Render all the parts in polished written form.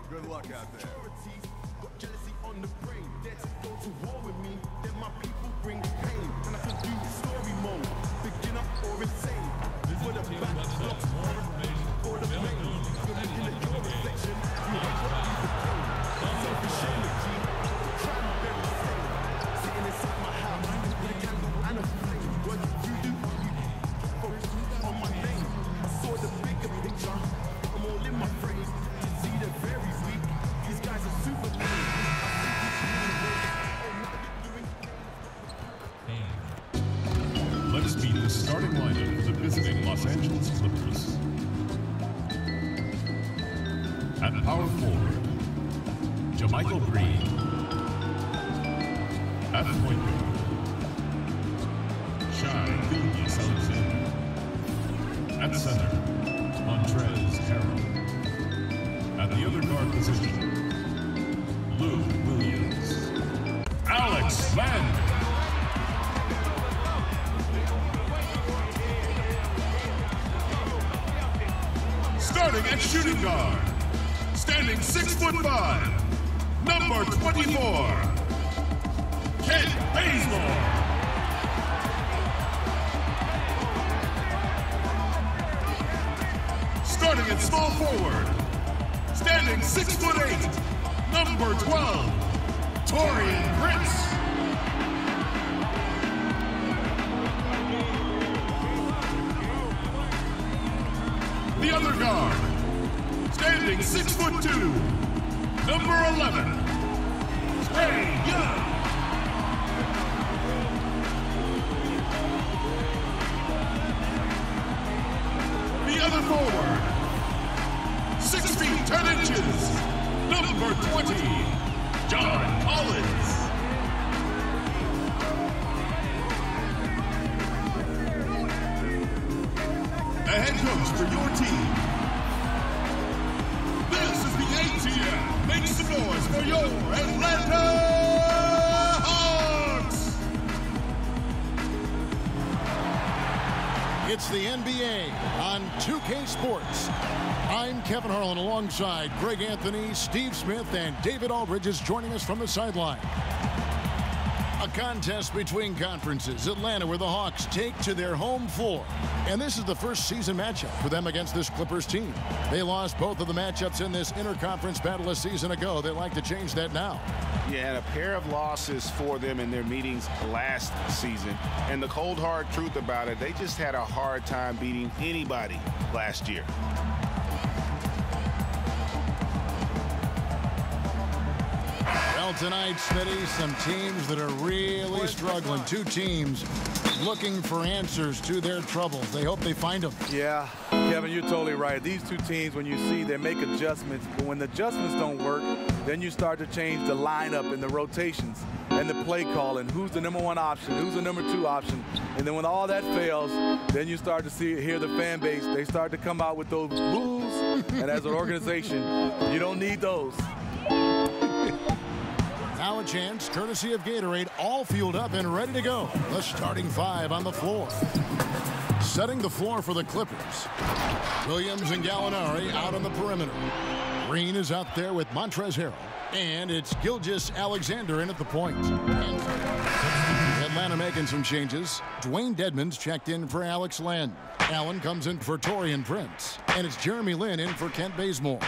Good luck out there. Got jealousy on the brain. Dead to go to war with me. Then my people bring pain. And I can do story mode. Begin up or insane. For the backstop. For the main. You're looking at your reflection. You hate what you became. Self-ashamed. Try to be the same. Sitting inside my house with a candle and a flame. What you do? Focus on my name. I saw the bigger picture. I'm all in my frames. To see they're very weak. These guys are super mean. Let's meet the starting lineup for the visiting Los Angeles Clippers. At power forward, JaMychal Green. At point guard, Shai Gilgeous-Alexander. At center, Montrezl Harrell. At the other guard position, Lou Williams. Alex Len. Starting at shooting guard, standing 6'5", number 24, Kent Bazemore. Starting at small forward, standing 6'8", number 12, Taurean Prince. The other guard, standing 6'2", number 11, Trae Young. The other forward, 6 feet 10 inches, number 20, John Collins. The head coach for your team. This is the ATL. Make some noise for your Atlanta Hawks! It's the NBA on 2K Sports. I'm Kevin Harlan alongside Greg Anthony, Steve Smith, and David Aldridge is joining us from the sideline. A contest between conferences. Atlanta, where the Hawks take to their home floor. And this is the first season matchup for them against this Clippers team. They lost both of the matchups in this interconference battle a season ago. They'd like to change that now. Yeah, and a pair of losses for them in their meetings last season. And the cold, hard truth about it, they just had a hard time beating anybody last year. Well, tonight, Smitty, some teams that are really struggling. Two teams looking for answers to their troubles. They hope they find them. Yeah, Kevin, you're totally right. These two teams, when you see, they make adjustments. But when the adjustments don't work, then you start to change the lineup and the rotations and the play call and who's the number 1 option, who's the number 2 option. And then when all that fails, then you start to hear the fan base. They start to come out with those boos. And as an organization, you don't need those. Now a chance, courtesy of Gatorade, all fueled up and ready to go. The starting 5 on the floor. Setting the floor for the Clippers. Williams and Gallinari out on the perimeter. Green is out there with Montrezl Harrell. And it's Gilgeous-Alexander in at the point. Atlanta making some changes. Dwayne Dedmon's checked in for Alex Len. Allen comes in for Taurean Prince. And it's Jeremy Lin in for Kent Bazemore.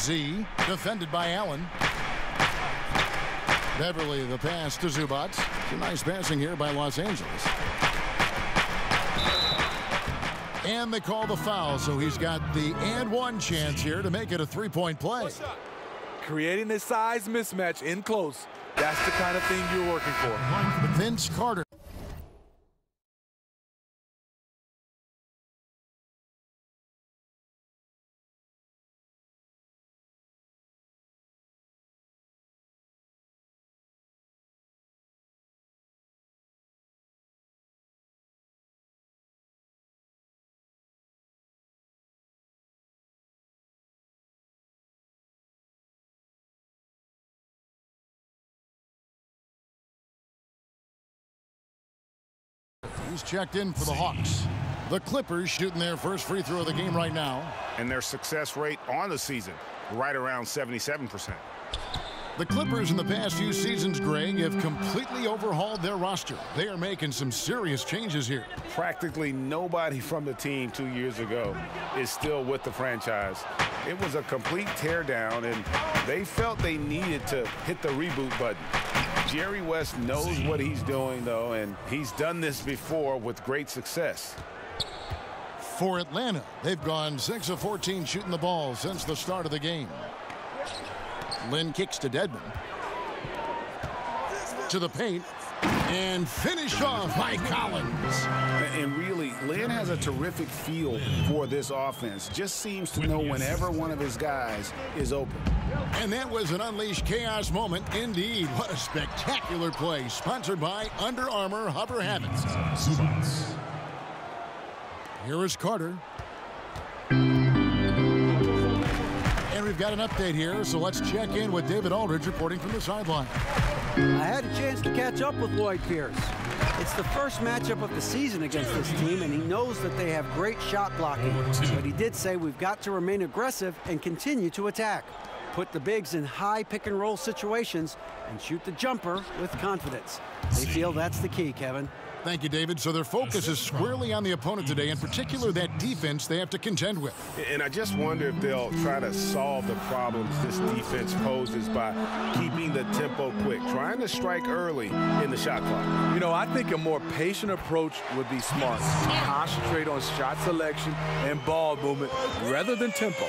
Z, defended by Allen. Beverly, the pass to Zubac. Some nice passing here by Los Angeles. And they call the foul, so he's got the and one chance here to make it a three-point play. Creating a size mismatch in close. That's the kind of thing you're working for. Vince Carter. He's checked in for the Hawks. The Clippers shooting their first free throw of the game right now. And their success rate on the season, right around 77%. The Clippers in the past few seasons, Greg, have completely overhauled their roster. They are making some serious changes here. Practically nobody from the team 2 years ago is still with the franchise. It was a complete teardown, and they felt they needed to hit the reboot button. Jerry West knows what he's doing, though, and he's done this before with great success. For Atlanta, they've gone 6 of 14 shooting the ball since the start of the game. Lynn kicks to Dedmon. To the paint. And finished off by Collins. And really, Lynn has a terrific feel for this offense. Just seems to know whenever one of his guys is open. And that was an unleashed chaos moment. Indeed, what a spectacular play. Sponsored by Under Armour Hover Habits. Here is Carter. And we've got an update here, so let's check in with David Aldridge reporting from the sideline. I had a chance to catch up with Lloyd Pierce. It's the first matchup of the season against this team, and he knows that they have great shot blocking. But he did say we've got to remain aggressive and continue to attack. Put the bigs in high pick-and-roll situations and shoot the jumper with confidence. They feel that's the key, Kevin. Thank you, David. So their focus is squarely on the opponent today, in particular that defense they have to contend with. And I just wonder if they'll try to solve the problems this defense poses by keeping the tempo quick, trying to strike early in the shot clock. You know, I think a more patient approach would be smart. Concentrate on shot selection and ball movement rather than tempo.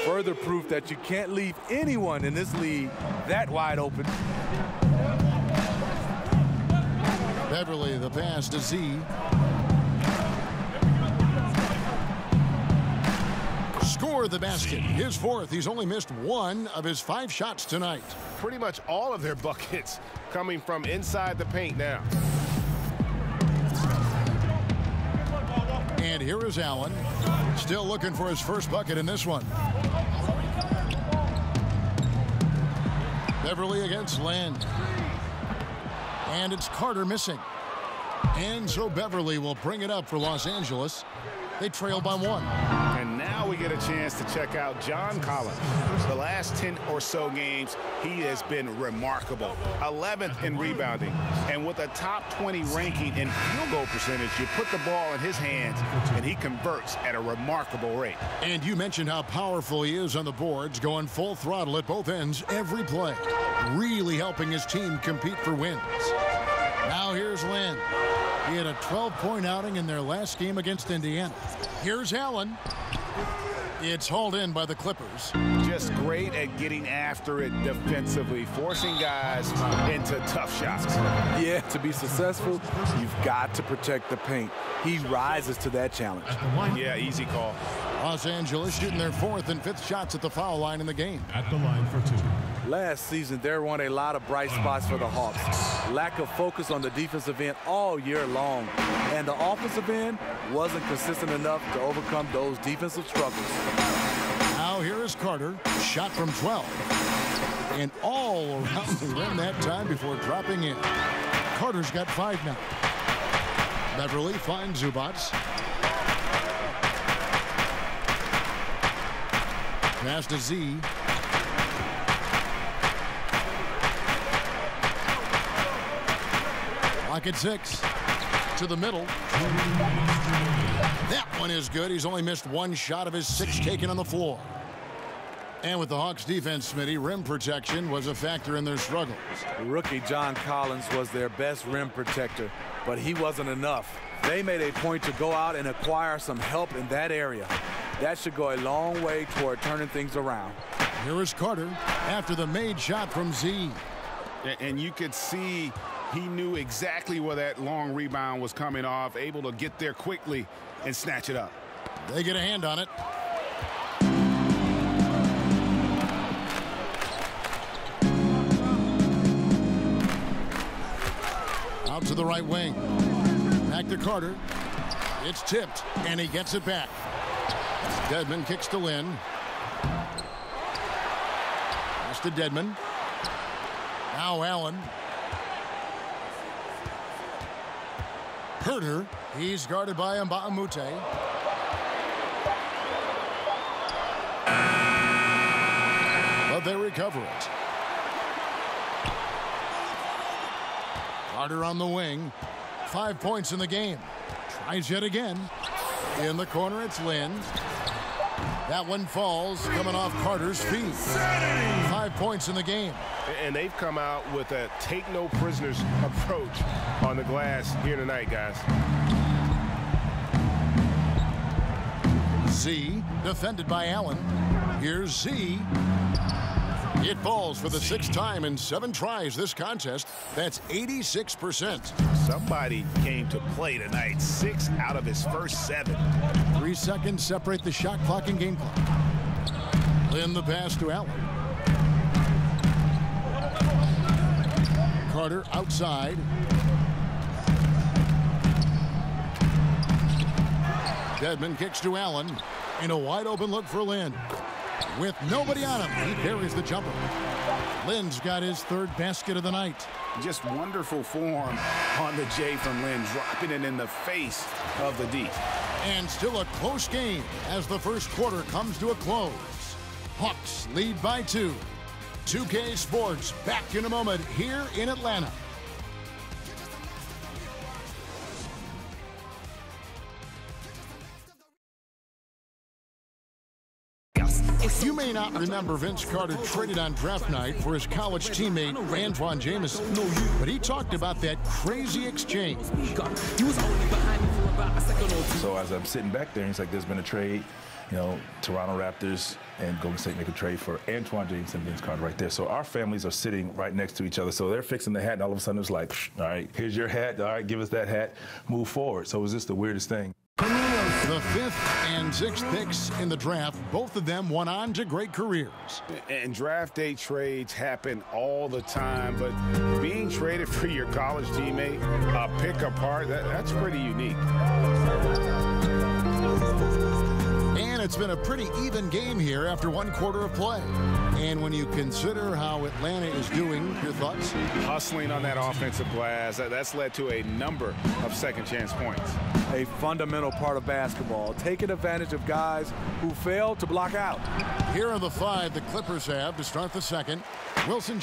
Further proof that you can't leave anyone in this league that wide open. Beverly, the pass to Z. Score the basket. His fourth. He's only missed 1 of his 5 shots tonight. Pretty much all of their buckets coming from inside the paint now. And here is Allen. Still looking for his first bucket in this one. Beverly against Land. And it's Carter missing. And so Beverly will bring it up for Los Angeles. They trail by 1. And now we get a chance to check out John Collins. The last 10 or so games, he has been remarkable. 11th in rebounding. And with a top 20 ranking in field goal percentage, you put the ball in his hands, and he converts at a remarkable rate. And you mentioned how powerful he is on the boards, going full throttle at both ends every play. Really helping his team compete for wins. Now here's Lynn. He had a 12-point outing in their last game against Indiana. Here's Allen. It's hauled in by the Clippers. Just great at getting after it defensively, forcing guys into tough shots. Yeah, to be successful, you've got to protect the paint. He rises to that challenge. Yeah, easy call. Los Angeles shooting their 4th and 5th shots at the foul line in the game. At the line for 2. Last season, there weren't a lot of bright spots for the Hawks. Lack of focus on the defensive end all year long. And the offensive end wasn't consistent enough to overcome those defensive struggles. Now here is Carter. Shot from 12. And all around the rim that time before dropping in. Carter's got 5 now. Beverly finds Zubats. Pass to Z. Lock at 6. To the middle. That one is good. He's only missed 1 shot of his 6 taken on the floor. And with the Hawks defense, Smitty, rim protection was a factor in their struggles. Rookie John Collins was their best rim protector, but he wasn't enough. They made a point to go out and acquire some help in that area. That should go a long way toward turning things around. Here is Carter after the made shot from Z. And you could see he knew exactly where that long rebound was coming off, able to get there quickly and snatch it up. They get a hand on it. Out to the right wing. Back to Carter. It's tipped, and he gets it back. Dedmon kicks to Lynn. Pass to Dedmon. Now Allen. Herter, he's guarded by Mbamute. But they recover it. Carter on the wing. 5 points in the game. Tries yet again. In the corner, it's Lynn. That one falls, coming off Carter's feet. 5 points in the game. And they've come out with a take-no-prisoners approach on the glass here tonight, guys. Z, defended by Allen. Here's Z. It falls for the 6th time in 7 tries this contest. That's 86%. Somebody came to play tonight. 6 out of his first 7. 3 seconds separate the shot clock and game clock. Lynn the pass to Allen. Carter outside. Dedmon kicks to Allen. In a wide open look for Lynn. With nobody on him, he buries the jumper. Lynn's got his 3rd basket of the night. Just wonderful form on the J from Lynn, dropping it in the face of the D. And still a close game as the first quarter comes to a close. Hawks lead by 2. 2K Sports back in a moment here in Atlanta. You may not remember Vince Carter traded on draft night for his college teammate Antoine Jameson, but he talked about that crazy exchange. So as I'm sitting back there, he's like, there's been a trade, you know, Toronto Raptors and Golden State make a trade for Antoine Jameson and Vince Carter right there. So our families are sitting right next to each other. So they're fixing the hat, and all of a sudden it's like, all right, here's your hat. All right, give us that hat. Move forward. So it was just the weirdest thing. The 5th and 6th picks in the draft, both of them went on to great careers. And draft day trades happen all the time, but being traded for your college teammate, pick apart, that's pretty unique. And it's been a pretty even game here after 1 quarter of play. And when you consider how Atlanta is doing, your thoughts? Hustling on that offensive glass, that's led to a number of second-chance points. A fundamental part of basketball, taking advantage of guys who fail to block out. Here are the 5 the Clippers have to start the second. Wilson.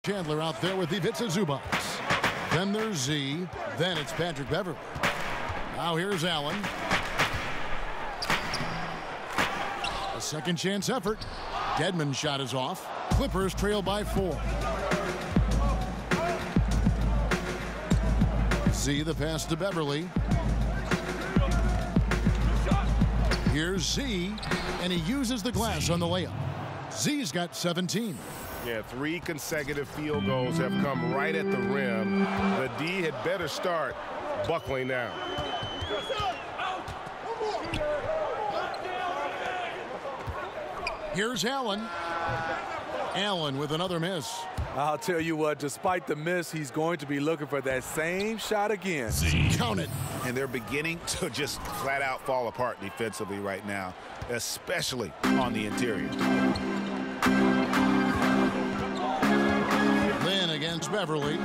Chandler out there with Ivica Zubac. Then there's Z. Then it's Patrick Beverley. Now here's Allen. A second chance effort. Dedmon's shot is off. Clippers trail by 4. Z, the pass to Beverley. Here's Z, and he uses the glass on the layup. Z's got 17. Yeah, 3 consecutive field goals have come right at the rim. The D had better start buckling down. Here's Allen. Allen with another miss. I'll tell you what, despite the miss, he's going to be looking for that same shot again. Count it. And they're beginning to just flat out fall apart defensively right now, especially on the interior. Lynn against Beverley.